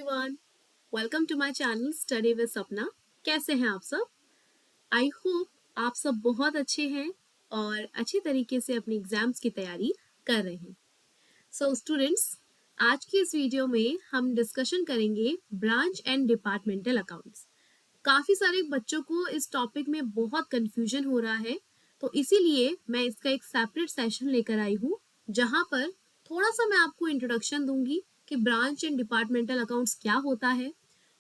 Everyone, welcome to my channel study with Sapna. कैसे हैं आप सब? आई होप आप सब बहुत अच्छे हैं और अच्छे तरीके से अपनी एग्जाम्स की तैयारी कर रहे हैं। सो स्टूडेंट्स, आज की इस वीडियो में हम डिस्कशन करेंगे ब्रांच एंड डिपार्टमेंटल अकाउंट्स। काफ़ी सारे बच्चों को इस टॉपिक में बहुत कन्फ्यूजन हो रहा है, तो इसीलिए मैं इसका एक सेपरेट सेशन लेकर आई हूँ जहाँ पर थोड़ा सा मैं आपको इंट्रोडक्शन दूंगी कि ब्रांच एंड डिपार्टमेंटल अकाउंट्स क्या होता है,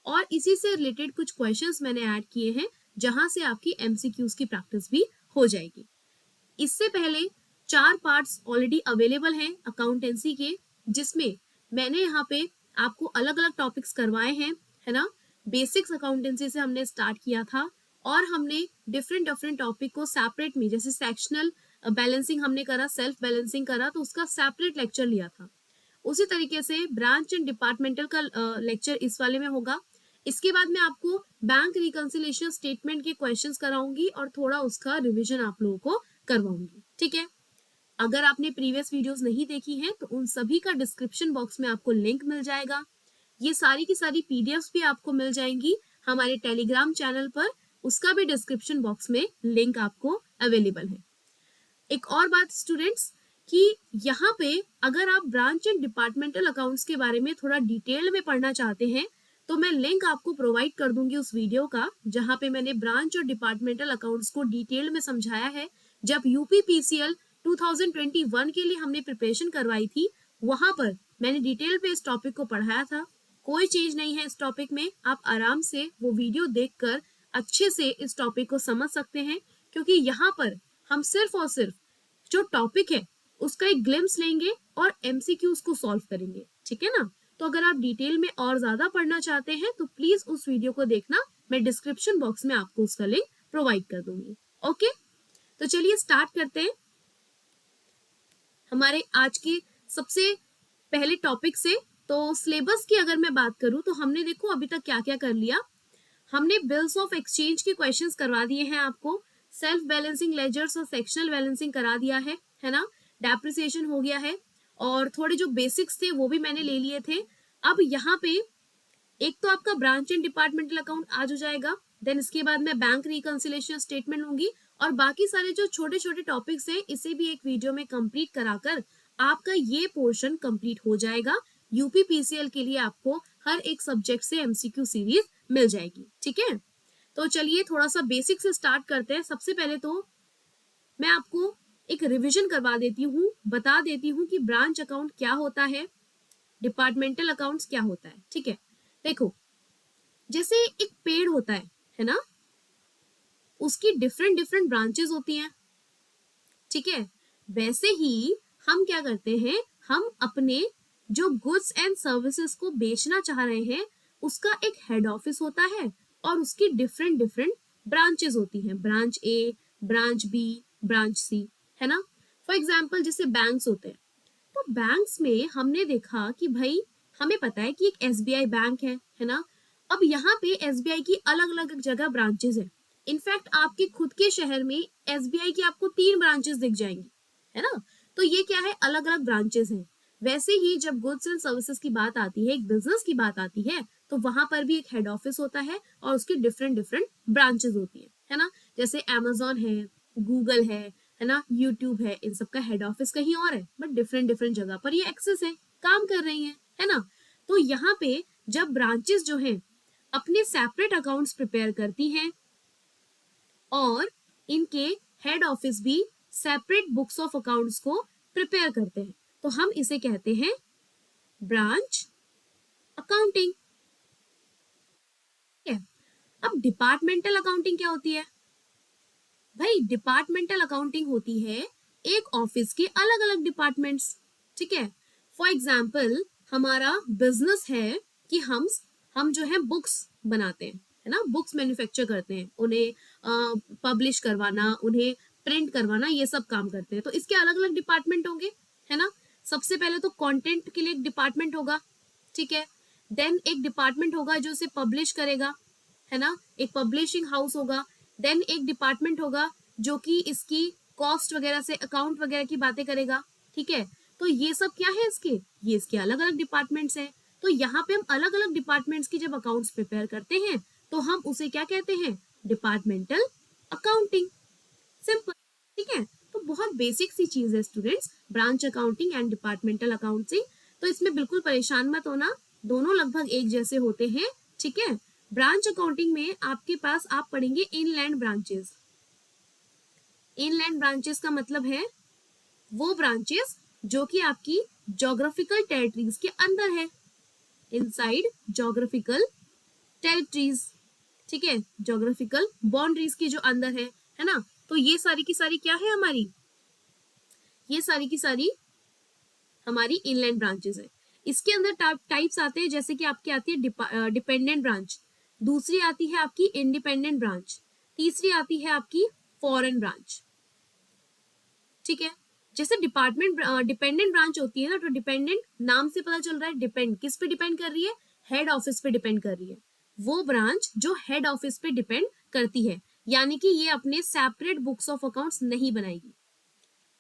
और इसी से रिलेटेड कुछ क्वेश्चंस मैंने ऐड किए हैं जहाँ से आपकी एमसीक्यूज की प्रैक्टिस भी हो जाएगी। इससे पहले 4 पार्ट्स ऑलरेडी अवेलेबल हैं अकाउंटेंसी के, जिसमें मैंने यहाँ पे आपको अलग अलग टॉपिक्स करवाए हैं, है ना। बेसिक्स अकाउंटेंसी से हमने स्टार्ट किया था और हमने डिफरेंट डिफरेंट टॉपिक को सेपरेट में, जैसे सेक्शनल बैलेंसिंग हमने करा, सेल्फ बैलेंसिंग करा, तो उसका सेपरेट लेक्चर लिया था। उसी तरीके से ब्रांच एंड डिपार्टमेंटल का लेक्चर इस वाले में होगा। इसके बाद मैं आपको बैंक रिकंसिलिएशन स्टेटमेंट के क्वेश्चंस कराऊंगी और थोड़ा उसका रिवीजन आप लोगों को करवाऊंगी, ठीक है। अगर आपने प्रीवियस वीडियोस नहीं देखी हैं तो उन सभी का डिस्क्रिप्शन बॉक्स में आपको लिंक मिल जाएगा। ये सारी की सारी पीडीएफ्स भी आपको मिल जाएंगी हमारे टेलीग्राम चैनल पर, उसका भी डिस्क्रिप्शन बॉक्स में लिंक आपको अवेलेबल है। एक और बात स्टूडेंट्स, कि यहाँ पे अगर आप ब्रांच एंड डिपार्टमेंटल अकाउंट्स के बारे में थोड़ा डिटेल में पढ़ना चाहते हैं तो मैं लिंक आपको प्रोवाइड कर दूंगी उस वीडियो का, जहाँ पे मैंने ब्रांच और डिपार्टमेंटल अकाउंट्स को डिटेल में समझाया है। जब यूपीपीसीएल 2021 के लिए हमने प्रिपरेशन करवाई थी, वहां पर मैंने डिटेल पे इस टॉपिक को पढ़ाया था। कोई चीज नहीं है इस टॉपिक में, आप आराम से वो वीडियो देखकर अच्छे से इस टॉपिक को समझ सकते हैं, क्योंकि यहाँ पर हम सिर्फ और सिर्फ जो टॉपिक है उसका एक ग्लिम्स लेंगे और एमसीक्यूज को सॉल्व करेंगे, ठीक है ना। तो अगर आप डिटेल में और ज्यादा पढ़ना चाहते हैं तो प्लीज उस वीडियो को देखना, मैं डिस्क्रिप्शन बॉक्स में आपको उसका लिंक प्रोवाइड कर दूंगी। ओके, तो चलिए स्टार्ट करते हैं हमारे आज के सबसे पहले टॉपिक से। तो सिलेबस की अगर मैं बात करूं तो हमने देखो अभी तक क्या क्या कर लिया। हमने बिल्स ऑफ एक्सचेंज के क्वेश्चंस करवा दिए हैं आपको, सेल्फ बैलेंसिंग लेजर्स और सेक्शनल बैलेंसिंग करा दिया है ना। डेप्रिसिएशन हो गया है और थोड़े जो बेसिक्स थे वो भी मैंने ले लिए थे। अब यहाँ पे एक तो आपका ब्रांच एंड डिपार्टमेंटल अकाउंट आज हो जाएगा, देन इसके बाद मैं बैंक रिकंसिलिएशन स्टेटमेंट लूंगी और बाकी सारे जो छोटे छोटे टॉपिक्स हैं इसे भी एक वीडियो में कंप्लीट कराकर आपका ये पोर्शन कंप्लीट हो जाएगा। यूपीपीसीएल के लिए आपको हर एक सब्जेक्ट से एमसीक्यू सीरीज मिल जाएगी, ठीक है। तो चलिए थोड़ा सा बेसिक से स्टार्ट करते हैं। सबसे पहले तो मैं आपको एक रिवीजन करवा देती हूँ, बता देती हूँ कि ब्रांच अकाउंट क्या होता है, डिपार्टमेंटल अकाउंट्स क्या होता है, ठीक है। देखो, जैसे एक पेड़ होता है ना, उसकी डिफरेंट डिफरेंट ब्रांचेस होती हैं, ठीक है। वैसे ही हम क्या करते हैं, हम अपने जो गुड्स एंड सर्विसेज को बेचना चाह रहे हैं उसका एक हेड ऑफिस होता है और उसकी डिफरेंट डिफरेंट ब्रांचेस होती हैं, ब्रांच ए, ब्रांच बी, ब्रांच सी, है ना। फॉर एग्जाम्पल जैसे बैंक्स होते हैं, तो बैंक्स में हमने देखा कि भाई हमें पता है कि एक एसबीआई बैंक है ना। अब यहाँ पे एसबीआई की अलग अलग जगह ब्रांचेस है। इनफैक्ट आपके खुद के शहर में एसबीआई की आपको 3 ब्रांचेस दिख जाएंगी, है ना। तो ये क्या है, अलग अलग ब्रांचेस हैं। वैसे ही जब गुड्स एंड सर्विसेज की बात आती है, एक बिजनेस की बात आती है, तो वहां पर भी एक हेड ऑफिस होता है और उसकी डिफरेंट डिफरेंट ब्रांचेस होती है ना। जैसे अमेजोन है, गूगल है ना, यूट्यूब है, इन सब का हेड ऑफिस कहीं और है, बट डिफरेंट डिफरेंट जगह पर ये एक्सेस है, काम कर रही है ना। तो यहाँ पे जब ब्रांचेस जो हैं अपने सेपरेट अकाउंट्स प्रिपेयर करती हैं और इनके हेड ऑफिस भी सेपरेट बुक्स ऑफ अकाउंट्स को प्रिपेयर करते हैं, तो हम इसे कहते हैं ब्रांच अकाउंटिंग। अब डिपार्टमेंटल अकाउंटिंग क्या होती है भाई? डिपार्टमेंटल अकाउंटिंग होती है एक ऑफिस के अलग अलग डिपार्टमेंट्स, ठीक है। फॉर एग्जाम्पल हमारा बिजनेस है कि हम जो है बुक्स बनाते हैं, है ना, बुक्स मैन्युफैक्चर करते हैं, उन्हें पब्लिश करवाना, उन्हें प्रिंट करवाना, ये सब काम करते हैं। तो इसके अलग अलग डिपार्टमेंट होंगे, है ना। सबसे पहले तो कंटेंट के लिए एक डिपार्टमेंट होगा, ठीक है। देन एक डिपार्टमेंट होगा जो इसे पब्लिश करेगा, है ना, एक पब्लिशिंग हाउस होगा। देन एक डिपार्टमेंट होगा जो कि इसकी कॉस्ट वगैरह से, अकाउंट वगैरह की बातें करेगा, ठीक है। तो ये सब क्या है, इसके ये इसके अलग अलग डिपार्टमेंट्स हैं। तो यहाँ पे हम अलग अलग डिपार्टमेंट्स की जब अकाउंट्स प्रिपेयर करते हैं तो हम उसे क्या कहते हैं, डिपार्टमेंटल अकाउंटिंग। सिंपल, ठीक है। तो बहुत बेसिक सी चीज है students, branch accounting and departmental accounting. तो इसमें बिल्कुल परेशान मत होना, दोनों लगभग एक जैसे होते हैं, ठीक है। ब्रांच अकाउंटिंग में आपके पास आप पढ़ेंगे इनलैंड ब्रांचेस। इनलैंड ब्रांचेस का मतलब है वो ब्रांचेस जो कि आपकी ज्योग्राफिकल टेरिटरीज के अंदर है, इनसाइड ज्योग्राफिकल टेरिटरीज, ठीक है, ज्योग्राफिकल बाउंड्रीज के जो अंदर है ना। तो ये सारी की सारी क्या है हमारी, ये सारी की सारी हमारी इनलैंड ब्रांचेस है। इसके अंदर टाइप्स आते हैं, जैसे कि आपकी आती है डिपेंडेंट ब्रांच, दूसरी आती है आपकी इंडिपेंडेंट ब्रांच, तीसरी आती है आपकी फॉरेन ब्रांच, ठीक है। जैसे डिपेंडेंट ब्रांच होती है ना, तो डिपेंडेंट नाम से पता चल रहा है, डिपेंड किस पे डिपेंड कर रही है, हेड ऑफिस पे डिपेंड कर रही है। वो ब्रांच जो हेड ऑफिस पे डिपेंड करती है, यानी कि ये अपने सेपरेट बुक्स ऑफ अकाउंट्स नहीं बनाएगी।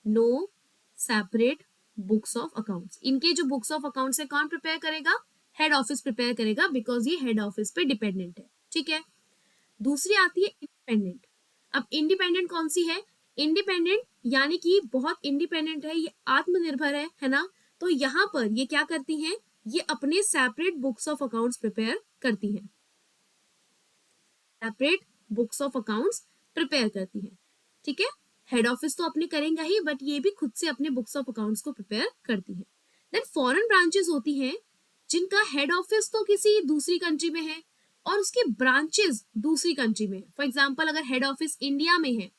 No separate books of accounts, इनके जो बुक्स ऑफ अकाउंट्स है कौन प्रिपेयर करेगा, हेड ऑफिस प्रिपेयर करेगा, बिकॉज ये हेड ऑफिस पे डिपेंडेंट है, ठीक है। दूसरी आती है इंडिपेंडेंट। अब इंडिपेंडेंट कौन सी है, इंडिपेंडेंट यानी कि बहुत इंडिपेंडेंट है, ये आत्मनिर्भर है ना। तो यहाँ पर ये क्या करती हैं, ये अपने separate books of accounts prepare करती हैं, separate books of accounts prepare करती हैं, ठीक है। हेड ऑफिस तो अपने करेंगे ही, बट ये भी खुद से अपने बुक्स ऑफ अकाउंट्स को प्रिपेयर करती है। देन फॉरेन ब्रांचेस होती हैं जिनका हेड ऑफिस तो किसी दूसरी कंट्री में है और उसकी ब्रांचेस दूसरी कंट्री में है। फॉर एग्जाम्पल अगर हेड ऑफिस इंडिया में है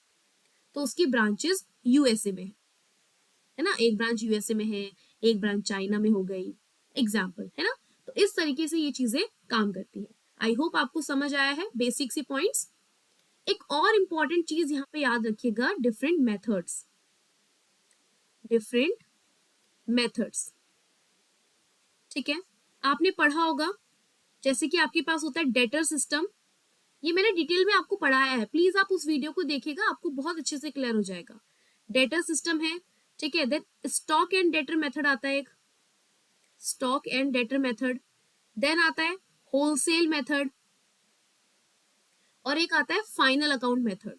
तो उसकी ब्रांचेस यूएसए में है ना, एक ब्रांच यूएसए में है, एक ब्रांच चाइना में हो गई, एग्जाम्पल, है ना। तो इस तरीके से ये चीजें काम करती है। आई होप आपको समझ आया है बेसिक सी पॉइंट्स। एक और इंपॉर्टेंट चीज यहाँ पे याद रखिएगा, डिफरेंट मेथड्स, डिफरेंट मेथड्स, ठीक है। आपने पढ़ा होगा, जैसे कि आपके पास होता है डेटर सिस्टम, ये मैंने डिटेल में आपको पढ़ाया है, प्लीज आप उस वीडियो को देखिएगा, आपको बहुत अच्छे से क्लियर हो जाएगा। डेटर सिस्टम है, ठीक है। Then stock and debtor method आता है एक, stock and debtor method. Then आता है होलसेल मेथड, और एक आता है final account method,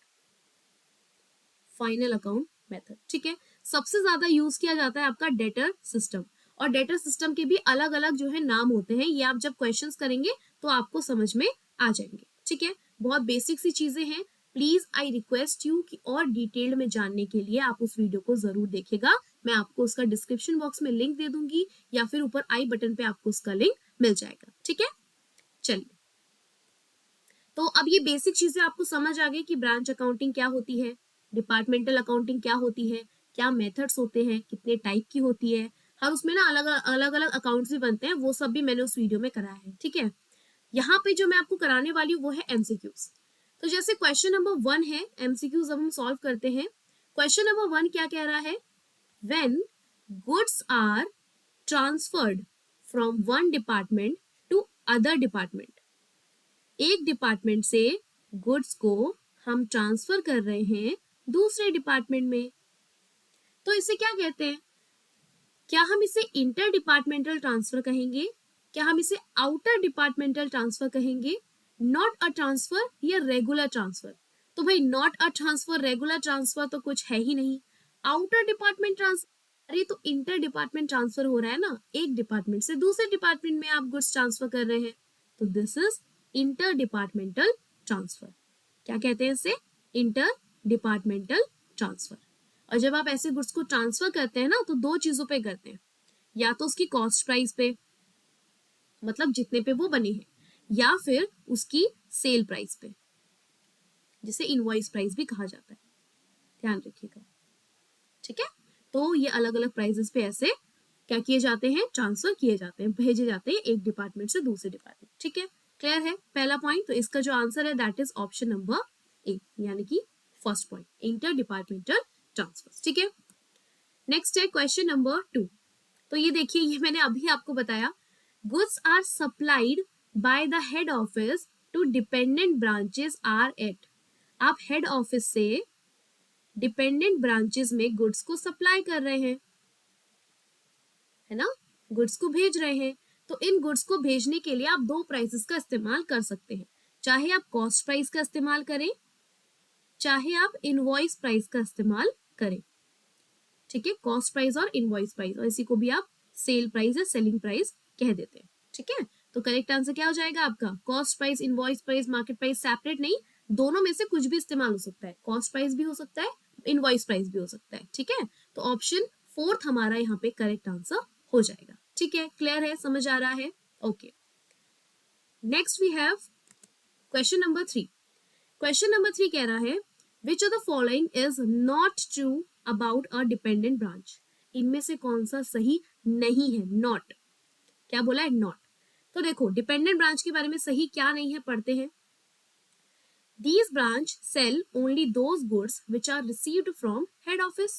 final account method, ठीक है। सबसे ज्यादा यूज किया जाता है आपका डेटर सिस्टम, और डेटर सिस्टम के भी अलग अलग जो है नाम होते हैं, ये आप जब क्वेश्चंस करेंगे तो आपको समझ में आ जाएंगे, ठीक है। बहुत बेसिक सी चीजें हैं, प्लीज आई रिक्वेस्ट यू कि और डिटेल्ड में जानने के लिए आप उस वीडियो को जरूर देखिएगा। मैं आपको उसका डिस्क्रिप्शन बॉक्स में लिंक दे दूंगी, या फिर ऊपर आई बटन पे आपको उसका लिंक मिल जाएगा, ठीक है। चलिए, तो अब ये बेसिक चीजें आपको समझ आ गई कि ब्रांच अकाउंटिंग क्या होती है, डिपार्टमेंटल अकाउंटिंग क्या होती है, क्या मेथड्स होते हैं, कितने टाइप की होती है, हर उसमें ना अलग अलग अलग अकाउंट्स भी बनते हैं, वो सब भी मैंने उस वीडियो में कराया है, ठीक है। यहाँ पे जो मैं आपको कराने वाली हूँ वो है एमसीक्यूज। तो जैसे क्वेश्चन नंबर 1 है, एमसीक्यूज अब हम सॉल्व करते हैं। क्वेश्चन नंबर 1 क्या कह रहा है, when goods are transferred from one department to other department, एक डिपार्टमेंट से गुड्स को हम ट्रांसफर कर रहे हैं दूसरे डिपार्टमेंट में, तो इसे क्या कहते हैं, क्या हम इसे इंटर डिपार्टमेंटल ट्रांसफर कहेंगे, क्या हम इसे आउटर डिपार्टमेंटल ट्रांसफर कहेंगे, नॉट अ ट्रांसफर या रेगुलर ट्रांसफर। तो भाई not a transfer, regular transfer तो कुछ है ही नहीं, आउटर डिपार्टमेंट ट्रांसफर, अरे तो इंटर डिपार्टमेंट ट्रांसफर हो रहा है ना, एक डिपार्टमेंट से दूसरे डिपार्टमेंट में आप गुड्स ट्रांसफर कर रहे हैं, तो this is inter departmental transfer. क्या कहते हैं इसे, इंटर डिपार्टमेंटल ट्रांसफर। और जब आप ऐसे गुड्स को ट्रांसफर करते हैं ना, तो दो चीजों पे करते हैं, या तो उसकी कॉस्ट प्राइस पे, मतलब जितने पे वो बने हैं, या फिर उसकी सेल प्राइस पे, जिसे इनवॉइस प्राइस भी कहा जाता है, ध्यान रखिएगा, ठीक है। तो ये अलग अलग प्राइसेस पे ऐसे क्या किए जाते हैं, ट्रांसफर किए जाते हैं, भेजे जाते हैं एक डिपार्टमेंट से दूसरे डिपार्टमेंट, ठीक है। क्लियर है पहला पॉइंट, तो इसका जो आंसर है that is option number A, यानी कि first point, inter departmental transfer, ठीक है। नेक्स्ट है क्वेश्चन नंबर 2। तो ये देखिए, ये मैंने अभी आपको बताया, goods are supplied by the head office to dependent branches are at, आप हेड ऑफिस से डिपेंडेंट ब्रांचेस में गुड्स को सप्लाई कर रहे हैं, है ना, गुड्स को भेज रहे हैं। तो इन गुड्स को भेजने के लिए आप दो प्राइसेस का इस्तेमाल कर सकते हैं, चाहे आप कॉस्ट प्राइस का इस्तेमाल करें, चाहे आप इनवॉइस प्राइस का इस्तेमाल करें। ठीक है, कॉस्ट प्राइस और इनवॉइस प्राइस, और इसी को भी आप सेल प्राइस या सेलिंग प्राइस कह देते हैं। ठीक है, तो करेक्ट आंसर क्या हो जाएगा आपका? Cost price, invoice price, market price, separate नहीं, दोनों में से कुछ भी इस्तेमाल हो सकता है। कॉस्ट प्राइस भी हो सकता है, इनवॉइस प्राइस भी हो सकता है। ठीक है, तो ऑप्शन फोर्थ हमारा यहाँ पे करेक्ट आंसर हो जाएगा। ठीक है, क्लियर है, समझ आ रहा है? Okay, next we have question number 3। Question number 3 कह रहा है which of the following is not true about a dependent branch. इनमें से कौन सा सही नहीं है? नॉट, क्या बोला है? नॉट। तो देखो डिपेंडेंट ब्रांच के बारे में सही क्या नहीं है पढ़ते हैं। These branch sell only those goods which are received from head office।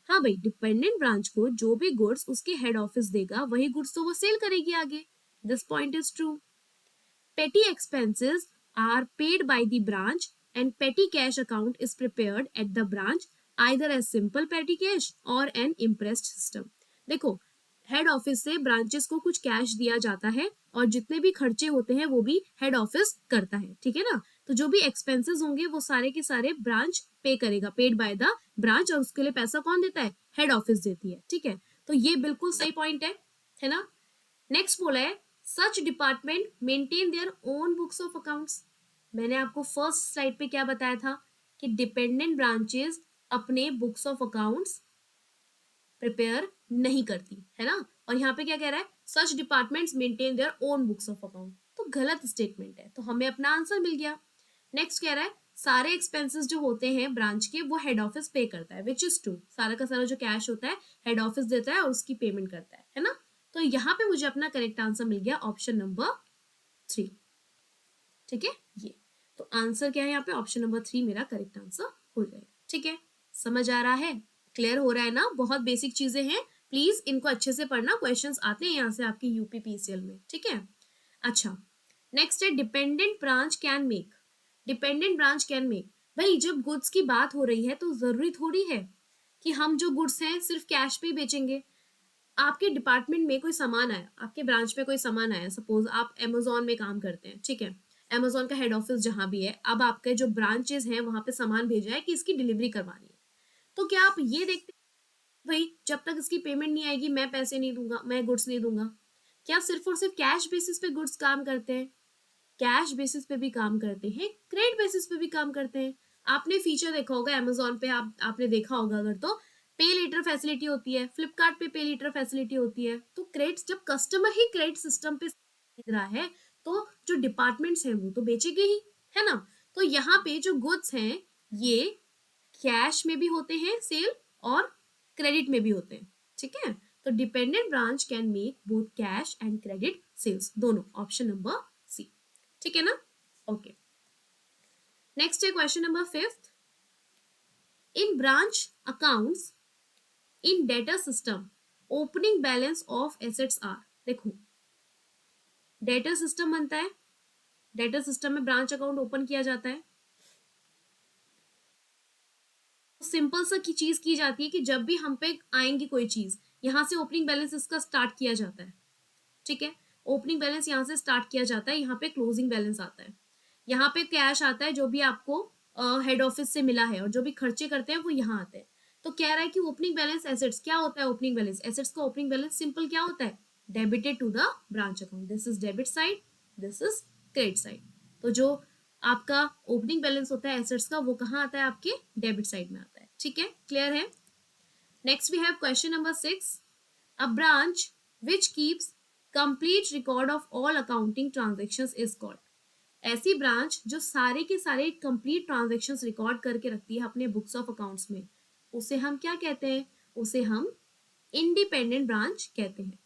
हाँ भाई, डिपेंडेंट ब्रांच को जो भी गुड्स उसके हेड ऑफिस देगा वही गुड्स तो वो सेल करेगी आगे। This point is true. Petty expenses are paid by the branch and petty cash account is prepared at the branch either as simple petty cash or an impressed system। देखो head office से branches को कुछ cash दिया जाता है और जितने भी खर्चे होते हैं वो भी हेड ऑफिस करता है। ठीक है ना, तो जो भी एक्सपेंसेस होंगे वो सारे के सारे ब्रांच पे करेगा, पेड बाय द ब्रांच, और उसके लिए पैसा कौन देता है? हेड ऑफिस देती है। ठीक है, तो ये बिल्कुल सही पॉइंट है ना। नेक्स्ट बोला है such department maintain their own books of accounts. मैंने आपको फर्स्ट स्लाइड पे क्या बताया था कि डिपेंडेंट ब्रांचेस अपने बुक्स ऑफ अकाउंट्स प्रिपेयर नहीं करती है ना, और यहाँ पे क्या कह रहा है? Such departments maintain their own books of account. तो गलत स्टेटमेंट है, तो हमें अपना आंसर मिल गया। नेक्स्ट कह रहा है सारे एक्सपेंसेस जो होते हैं ब्रांच के वो हेड ऑफिस पे करता है, विच इज ट्रू। सारा का सारा जो कैश होता है हेड ऑफिस देता है और उसकी पेमेंट करता है ना। तो यहाँ पे मुझे अपना करेक्ट आंसर मिल गया ऑप्शन नंबर 3। ठीक है, ये तो आंसर क्या है यहाँ पे? ऑप्शन नंबर 3 मेरा करेक्ट आंसर हो जाएगा। ठीक है, समझ आ रहा है, क्लियर हो रहा है ना? बहुत बेसिक चीजें हैं, प्लीज इनको अच्छे से पढ़ना, क्वेश्चंस आते हैं यहाँ से आपके यूपीपीसीएल में। ठीक है, अच्छा नेक्स्ट है dependent branch can make. Dependent branch can make, भाई जब गुड्स की बात हो रही है तो जरूरी थोड़ी है कि हम जो गुड्स हैं सिर्फ कैश पे ही बेचेंगे। आपके डिपार्टमेंट में कोई सामान आया, आपके ब्रांच में कोई सामान आया, सपोज आप अमेजोन में काम करते हैं। ठीक है, अमेजोन का हेड ऑफिस जहां भी है, अब आपके जो ब्रांचेस हैं वहां पे सामान भेजा है कि इसकी डिलीवरी करवानी है, तो क्या आप ये देखते भाई जब तक इसकी पेमेंट नहीं आएगी मैं पैसे नहीं दूंगा, मैं गुड्स नहीं दूंगा? क्या सिर्फ और सिर्फ कैश बेसिस पे गुड्स काम करते हैं? कैश बेसिस पे भी काम करते हैं, क्रेडिट बेसिस पे भी काम करते हैं। आपने फीचर देखा होगा अमेजोन पे, आपने देखा होगा अगर, तो पे लेटर फैसिलिटी होती है, फ्लिपकार्ट पे लेटर फैसिलिटी होती है। तो क्रेडिट, जब कस्टमर ही क्रेडिट सिस्टम पे खरीद रहा है तो जो डिपार्टमेंट्स हैं वो तो बेचेंगे ही, है ना। तो यहाँ पे जो गुड्स हैं ये कैश में भी होते हैं सेल और क्रेडिट में भी होते हैं। ठीक है, तो dependent branch can make both cash and credit sales, दोनों, ऑप्शन नंबर सी। ठीक है ना, ओके। नेक्स्ट है question number 5। In branch accounts in debtor system opening balance of assets are. देखो डेटा सिस्टम बनता है, डेटा सिस्टम में branch account open किया जाता है। सिंपल सा की चीज की जाती है कि जब भी हम पे आएंगी कोई चीज, यहां से ओपनिंग बैलेंस इसका स्टार्ट किया जाता है। ठीक है, ओपनिंग बैलेंस यहाँ से स्टार्ट किया जाता है, यहाँ पे क्लोजिंग बैलेंस आता है, यहाँ पे कैश आता है जो भी आपको हेड ऑफिस से मिला है, और जो भी खर्चे करते हैं वो यहाँ आते हैं। तो कह रहा है कि ओपनिंग बैलेंस एसेट्स क्या होता है? ओपनिंग बैलेंस एसेट्स का ओपनिंग बैलेंस सिंपल क्या होता है? Debited to the branch account. This is debit side, this is credit side. तो जो आपका ओपनिंग बैलेंस होता है एसेट्स का वो कहाँ आता है? आपके डेबिट साइड में आता है। ठीक है, क्लियर है। Next we have question number 6। A branch which keeps complete record of all accounting transactions is called. ऐसी ब्रांच जो सारे के सारे कंप्लीट ट्रांजेक्शंस रिकॉर्ड करके रखती है अपने बुक्स ऑफ अकाउंट्स में, उसे हम क्या कहते हैं? उसे हम इंडिपेंडेंट ब्रांच कहते हैं।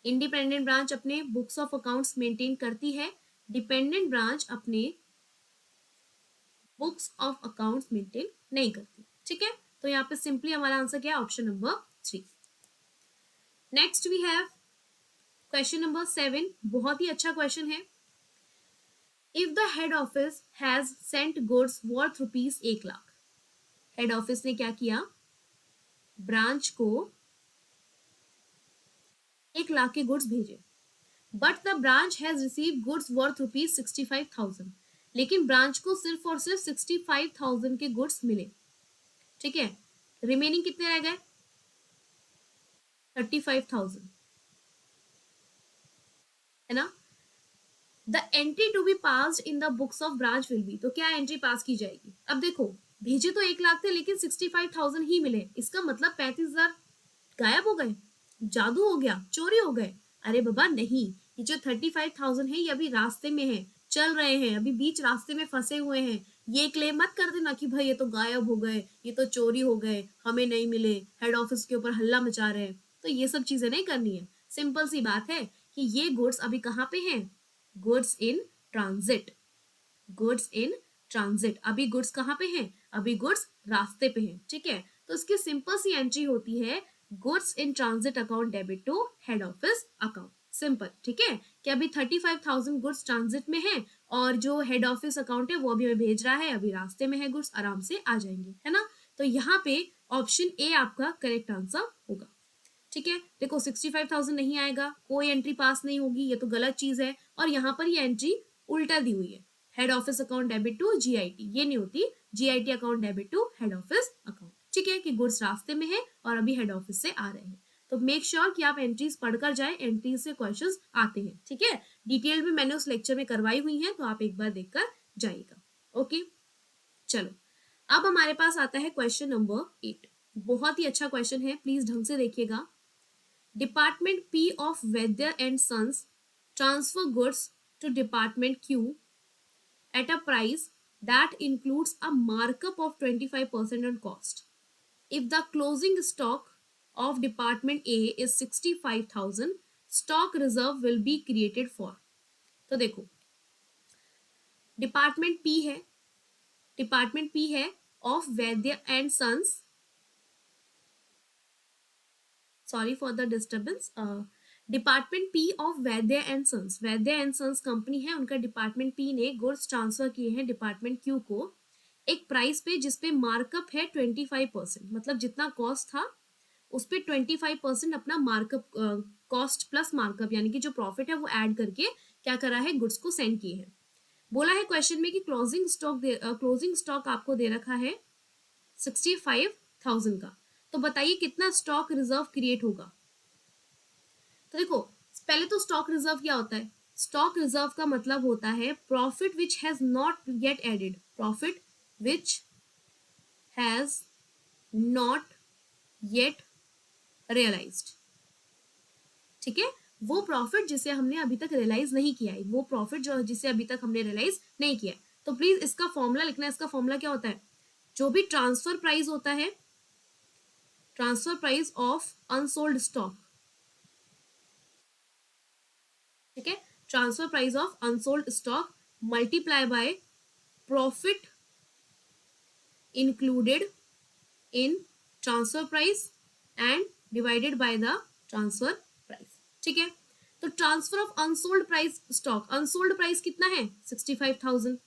इंडिपेंडेंट ब्रांच अपने बुक्स ऑफ अकाउंट्स मेंटेन करती है, डिपेंडेंट ब्रांच अपने बुक्स ऑफ अकाउंट्स मेंटेन नहीं करती। ठीक है, तो यहाँ पे सिंपली हमारा आंसर क्या है? Option number 3। Next we have question number 7। बहुत ही अच्छा क्वेश्चन है। If the head office has sent goods worth rupees 1,00,000। Head office ने क्या किया? ब्रांच को 1 लाख के गुड्स भेजे, but the branch has receive goods worth ₹65,000, लेकिन ब्रांच को सिर्फ और सिर्फ 65,000 के गुड्स मिले, ठीक है। रिमेनिंग कितने रह गए? 35,000, है ना। The entry to be passed in the books of branch will be, तो क्या एंट्री पास की जाएगी? अब देखो, भेजे तो 1 लाख थे लेकिन 65,000 ही मिले, इसका मतलब 35,000 गायब हो गए, जादू हो गया, चोरी हो गए। अरे बाबा नहीं, ये जो 35,000 है ये अभी रास्ते में है, चल रहे हैं, अभी बीच रास्ते में फंसे हुए हैं। ये क्लेम मत कर देना कि भाई ये तो गायब हो गए, ये तो चोरी हो गए, हमें नहीं मिले, हेड ऑफिस के ऊपर हल्ला मचा रहे हैं। तो ये सब चीजें नहीं करनी है। सिंपल सी बात है कि ये गुड्स अभी कहाँ पे हैं? Goods in transit, goods in transit. अभी गुड्स कहाँ पे हैं? अभी गुड्स रास्ते पे हैं, ठीक है। तो इसकी सिंपल सी एंट्री होती है goods in transit account debit to head office account, simple, ठीक है। कि अभी 35,000 गुड्स ट्रांजिट में है और जो हेड ऑफिस अकाउंट है वो अभी हमें भेज रहा है, अभी रास्ते में है गुड्स, आराम से आ जाएंगे, है ना। तो यहाँ पे ऑप्शन ए आपका करेक्ट आंसर होगा, ठीक है। देखो 65,000 नहीं आएगा, कोई एंट्री पास नहीं होगी, ये तो गलत चीज है। और यहाँ पर ये एंट्री उल्टा दी हुई है, head office account debit to GIT, ये नहीं होती, GIT account debit to head office account, ठीक है। कि गुड्स रास्ते में है और अभी हेड ऑफिस से आ रहे हैं। तो मेक श्योर कि आप एंट्रीज पढ़कर जाए, एंट्रीज से क्वेश्चंस आते हैं, ठीक है। डिटेल में मैंने उस लेक्चर में करवाई हुई है, तो आप एक बार देखकर जाइएगा। ओके, चलो अब हमारे पास आता है क्वेश्चन नंबर 8। बहुत ही अच्छा क्वेश्चन है, प्लीज ढंग से देखिएगा। Department P of Vaidya and Sons transfer goods to Department Q at a price that includes a markup of 25% on cost. If the closing stock of Department A is 65,000, stock reserve will be created for. तो देखो, department P है, department P है of Vaidya and sons, sorry for the disturbance, department P of Vaidya and sons, Vaidya and sons company है, उनका department P ने goods transfer किए हैं department Q को एक प्राइस पे जिसपे मार्कअप है 25%, मतलब जितना कॉस्ट था उस पे 25% अपना मार्कअप, कॉस्ट प्लस मार्कअप यानी कि जो प्रॉफिट है वो ऐड करके क्या करा है, गुड्स को सेंड किए हैं। बोला है क्वेश्चन में कि क्लोजिंग स्टॉक आपको दे रखा है 65,000 का, तो बताइए कितना स्टॉक रिजर्व क्रिएट होगा। तो देखो, पहले तो स्टॉक रिजर्व क्या होता है? स्टॉक रिजर्व का मतलब होता है profit which has not yet added, profit which has not yet realised, ठीक है। वो प्रॉफिट जिसे हमने अभी तक रियलाइज नहीं किया है, वो प्रॉफिट जो जिसे अभी तक हमने रियलाइज नहीं किया है। तो प्लीज इसका फॉर्मूला लिखना है। इसका फॉर्मूला क्या होता है? जो भी ट्रांसफर प्राइस होता है, transfer price of unsold stock, ठीक है, transfer price of unsold stock multiply by profit included in transfer price and divided by the transfer price, ठीक है। तो transfer of unsold price stock, unsold price कितना है? 65,000,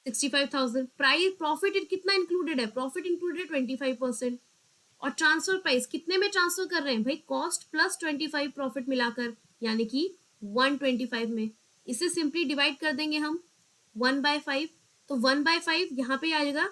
65,000। Price profit कितना included है? Profit included है 25%। और ट्रांसफर प्राइस कितने में ट्रांसफर कर रहे हैं भाई? कॉस्ट प्लस 25 प्रॉफिट मिलाकर, यानी कि 125 में। इसे सिंपली डिवाइड कर देंगे हम 1/5, तो 1/5 यहाँ पे आ जाएगा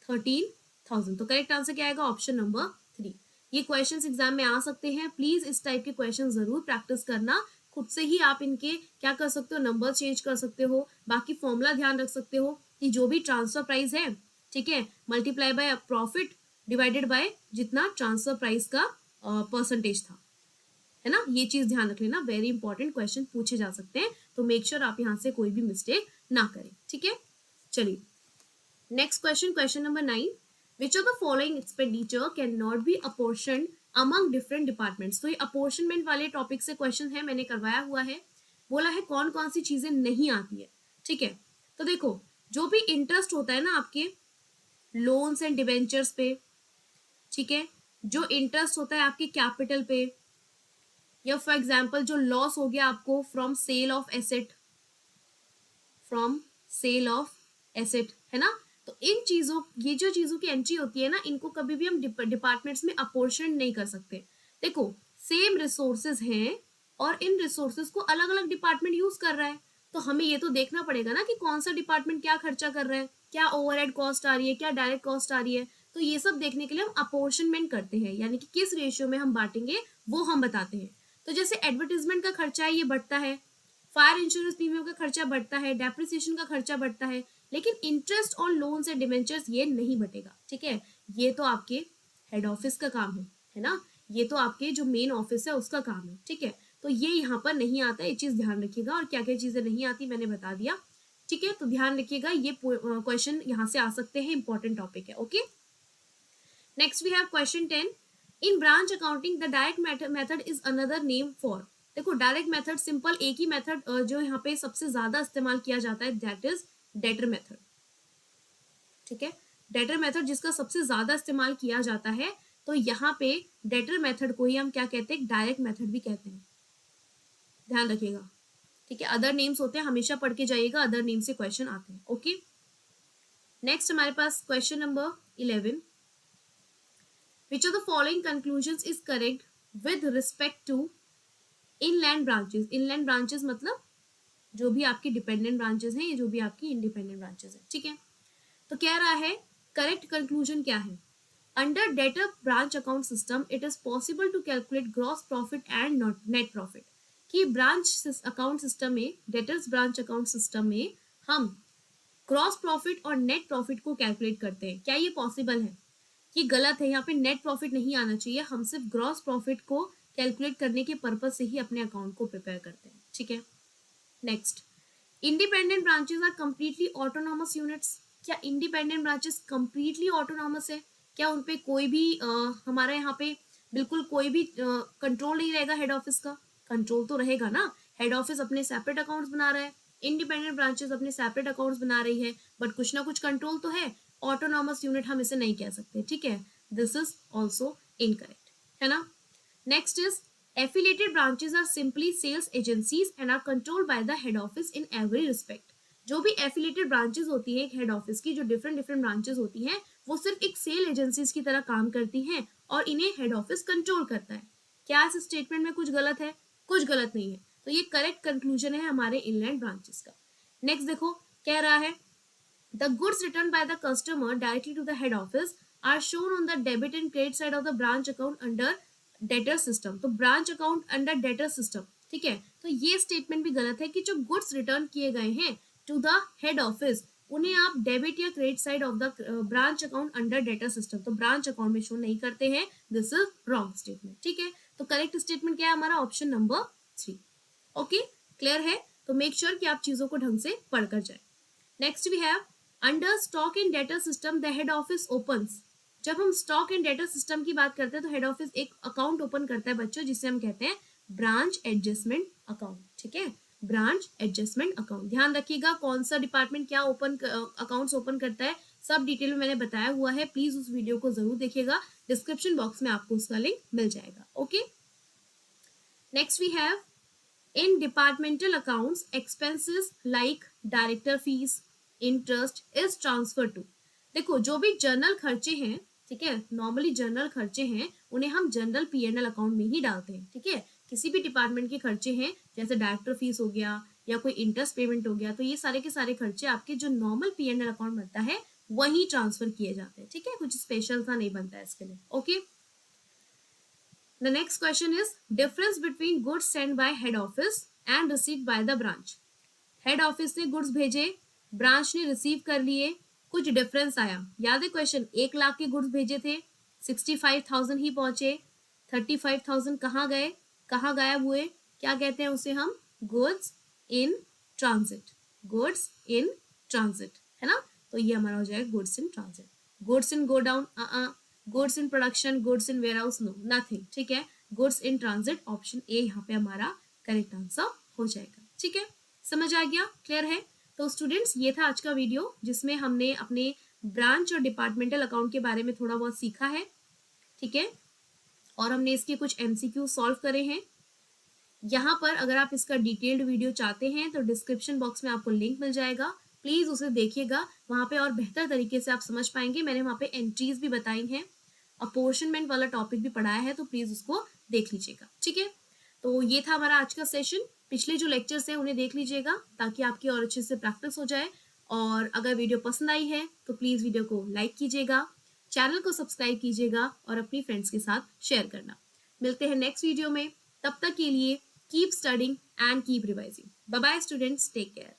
13,000। तो करेक्ट आंसर क्या आएगा? Option number 3। ये क्वेश्चंस एग्जाम में आ सकते हैं, प्लीज इस टाइप के क्वेश्चन जरूर प्रैक्टिस करना। खुद से ही आप इनके क्या कर सकते हो, नंबर चेंज कर सकते हो। बाकी फॉर्मूला ध्यान रख सकते हो कि जो भी ट्रांसफर प्राइस है, ठीक है, multiply by profit divided by जितना ट्रांसफर प्राइस का परसेंटेज था, है ना। ये चीज ध्यान रख लेना, वेरी इंपॉर्टेंट क्वेश्चन पूछे जा सकते हैं। तो मेक श्योर आप यहाँ से कोई भी मिस्टेक ना करें, ठीक है। चलिए next question, question number 9। Which of the following expenditure can not be apportion among different departments. तो ये अपोर्शनमेंट वाले टॉपिक से क्वेश्चन है, मैंने करवाया हुआ है। बोला है कौन कौन सी चीजें नहीं आती है, ठीक है। तो देखो, जो भी इंटरेस्ट होता है ना आपके लोन्स एंड डिवेंचर्स पे, ठीक है, जो इंटरेस्ट होता है आपके कैपिटल पे, या फॉर एग्जांपल जो लॉस हो गया आपको from sale of asset, from sale of asset, है ना। तो इन चीजों, ये जो चीजों की एंट्री होती है ना, इनको कभी भी हम डिपार्टमेंट्स में अपोर्शन नहीं कर सकते। देखो सेम रिसोर्सेज हैं और इन रिसोर्सेज को अलग अलग डिपार्टमेंट यूज कर रहा है, तो हमें ये तो देखना पड़ेगा ना कि कौन सा डिपार्टमेंट क्या खर्चा कर रहा है, क्या ओवरहेड कॉस्ट आ रही है, क्या डायरेक्ट कॉस्ट आ रही है। तो ये सब देखने के लिए हम अपोर्शनमेंट करते हैं, यानी कि किस रेशियो में हम बांटेंगे वो हम बताते हैं। तो जैसे एडवर्टीजमेंट का खर्चा है ये बढ़ता है, फायर इंश्योरेंस प्रीमियम का खर्चा बढ़ता है, डेप्रिसिएशन का खर्चा बढ़ता है, लेकिन इंटरेस्ट और लोन्स एंड डिबेंचर्स ये नहीं बढ़ेगा। ठीक है, ये तो आपके हेड ऑफिस का काम है ना, ये तो आपके जो मेन ऑफिस है उसका काम है। ठीक है, तो ये यहाँ पर नहीं आता, ये चीज ध्यान रखिएगा। और क्या क्या चीजें नहीं आती मैंने बता दिया। ठीक है, तो ध्यान रखिएगा, ये क्वेश्चन यहाँ से आ सकते हैं, इंपॉर्टेंट टॉपिक है। Okay, next we have question 10। In branch accounting the direct method is another name for. देखो डायरेक्ट मेथड सिंपल एक ही मेथड जो यहाँ पे सबसे ज्यादा इस्तेमाल किया जाता है, दैट इज डेटर मेथड। ठीक है, डेटर मेथड जिसका सबसे ज्यादा इस्तेमाल किया जाता है, तो यहाँ पे डेटर मेथड को ही हम क्या कहते हैं, डायरेक्ट मेथड भी कहते हैं। ध्यान रखिएगा। ठीक है, अदर नेम्स होते हैं, हमेशा पढ़ के जाइएगा, अदर नेम से क्वेश्चन आते हैं। ओके, नेक्स्ट हमारे पास question number 11। Which of the following conclusions is correct with respect to inland branches? Inland branches मतलब जो भी आपकी डिपेंडेंट ब्रांचेस हैं, ये जो भी आपकी इंडिपेंडेंट ब्रांचेस हैं। ठीक है, तो कह रहा है करेक्ट कंक्लूजन क्या है, under debtor branch account system it is possible to calculate gross profit and net profit. कि ब्रांच अकाउंट सिस्टम में, डेटर्स ब्रांच अकाउंट सिस्टम में हम ग्रॉस प्रॉफिट और नेट प्रॉफिट को कैलकुलेट करते हैं। क्या ये पॉसिबल है? ये गलत है, यहाँ पे नेट प्रॉफिट नहीं आना चाहिए, हम सिर्फ ग्रॉस प्रॉफिट को कैलकुलेट करने के पर्पज से ही अपने अकाउंट को प्रिपेयर करते हैं। ठीक है, next, independent branches are completely autonomous units. क्या इंडिपेंडेंट ब्रांचेस कंप्लीटली ऑटोनॉमस है? क्या उनपे कोई भी हमारे यहाँ पे बिल्कुल कोई भी कंट्रोल नहीं रहेगा? हेड ऑफिस का कंट्रोल तो रहेगा ना, हेड ऑफिस अपने सेपरेट अकाउंट्स बना रहा है, इंडिपेंडेंट ब्रांचेस अपने सेपरेट अकाउंट्स बना रही है, बट कुछ ना कुछ कंट्रोल तो है। ऑटोनॉमस यूनिट हम इसे नहीं कह सकते। ठीक है, दिस इज ऑल्सो इनकरेक्ट, है ना। Next is affiliated branches are simply sales agencies and are controlled by the head office in every respect। जो भी affiliated branches होती है एक हेड ऑफिस की, जो डिफरेंट ब्रांचेस होती हैं, वो सिर्फ एक सेल एजेंसीज की तरह काम करती हैं और इन्हें हेड ऑफिस कंट्रोल करता है। क्या इस स्टेटमेंट में कुछ गलत है? कुछ गलत नहीं है, तो ये करेक्ट कंक्लूजन है हमारे इनलैंड ब्रांचेस का। नेक्स्ट देखो, कह रहा है the goods returned by the customer directly to the head office are shown on the debit and credit side of the branch account under debtor system। तो branch account under debtor system. ठीक है, तो ये statement भी गलत है कि जो गुड्स रिटर्न किए गए हैं टू द हेड ऑफिस, उन्हें आप डेबिट या credit side of the branch account under debtor system, तो ब्रांच अकाउंट में शो नहीं करते हैं। This is wrong statement. ठीक है, तो करेक्ट स्टेटमेंट क्या है हमारा? Option number 3। ओके, क्लियर है? तो मेक श्योर कि आप चीजों को ढंग से पढ़कर जाए। Next we have under stock and data system the head office opens. जब हम स्टॉक एंड डेटा सिस्टम की बात करते हैं तो हेड ऑफिस एक अकाउंट ओपन करता है बच्चों, जिसे हम कहते हैं ब्रांच एडजस्टमेंट अकाउंट। ठीक है, ब्रांच एडजस्टमेंट अकाउंट। ध्यान रखिएगा कौन सा डिपार्टमेंट क्या ओपन अकाउंट्स ओपन करता है, सब डिटेल में मैंने बताया हुआ है, प्लीज उस वीडियो को जरूर देखिएगा, डिस्क्रिप्शन बॉक्स में आपको उसका लिंक मिल जाएगा। Okay, next we have in departmental accounts expenses like director fees interest is transfer to. देखो जो भी जर्नल खर्चे हैं, ठीक है, नॉर्मली जर्नल खर्चे हैं, उन्हें हम जनरल P&L अकाउंट में ही डालते हैं। ठीक है, किसी भी डिपार्टमेंट के खर्चे हैं, जैसे डायरेक्टर फीस हो गया या कोई इंटरेस्ट पेमेंट हो गया, तो ये सारे के सारे खर्चे आपके जो नॉर्मल P&L अकाउंट बनता है वही ट्रांसफर किए जाते हैं। ठीक है, कुछ स्पेशल सा नहीं बनता है इसके लिए। Okay, the next question is difference between goods send bye head office and received by the branch. Head office ने गुड्स भेजे, ब्रांच ने रिसीव कर लिए, कुछ डिफरेंस आया। याद है क्वेश्चन, 1 लाख के गुड्स भेजे थे, 65,000 ही पहुंचे, 35,000 कहाँ गए, कहाँ गायब हुए? क्या कहते हैं उसे हम? Goods in transit. Goods in transit, है ना। तो ये हमारा हो जाएगा goods in transit. Goods in godown, goods in production, goods in warehouse, no nothing. ठीक है, goods in transit, option A यहाँ पे हमारा करेक्ट आंसर हो जाएगा। ठीक है, समझ आ गया? क्लियर है? तो स्टूडेंट्स ये था आज का वीडियो, जिसमें हमने अपने ब्रांच और डिपार्टमेंटल अकाउंट के बारे में थोड़ा बहुत सीखा है। ठीक है, और हमने इसके कुछ MCQ सॉल्व करे हैं। यहाँ पर अगर आप इसका डिटेल्ड वीडियो चाहते हैं तो डिस्क्रिप्शन बॉक्स में आपको लिंक मिल जाएगा, प्लीज उसे देखिएगा, वहाँ पे और बेहतर तरीके से आप समझ पाएंगे। मैंने वहाँ पे एंट्रीज भी बताई हैं, अपोर्शनमेंट वाला टॉपिक भी पढ़ाया है, तो प्लीज उसको देख लीजिएगा, ठीक है। तो ये था हमारा आज का सेशन। पिछले जो लेक्चर्स हैं उन्हें देख लीजिएगा ताकि आपकी और अच्छे से प्रैक्टिस हो जाए। और अगर वीडियो पसंद आई है तो प्लीज़ वीडियो को लाइक कीजिएगा, चैनल को सब्सक्राइब कीजिएगा और अपनी फ्रेंड्स के साथ शेयर करना। मिलते हैं नेक्स्ट वीडियो में, तब तक के लिए keep studying and keep revising. Bye bye students, take care.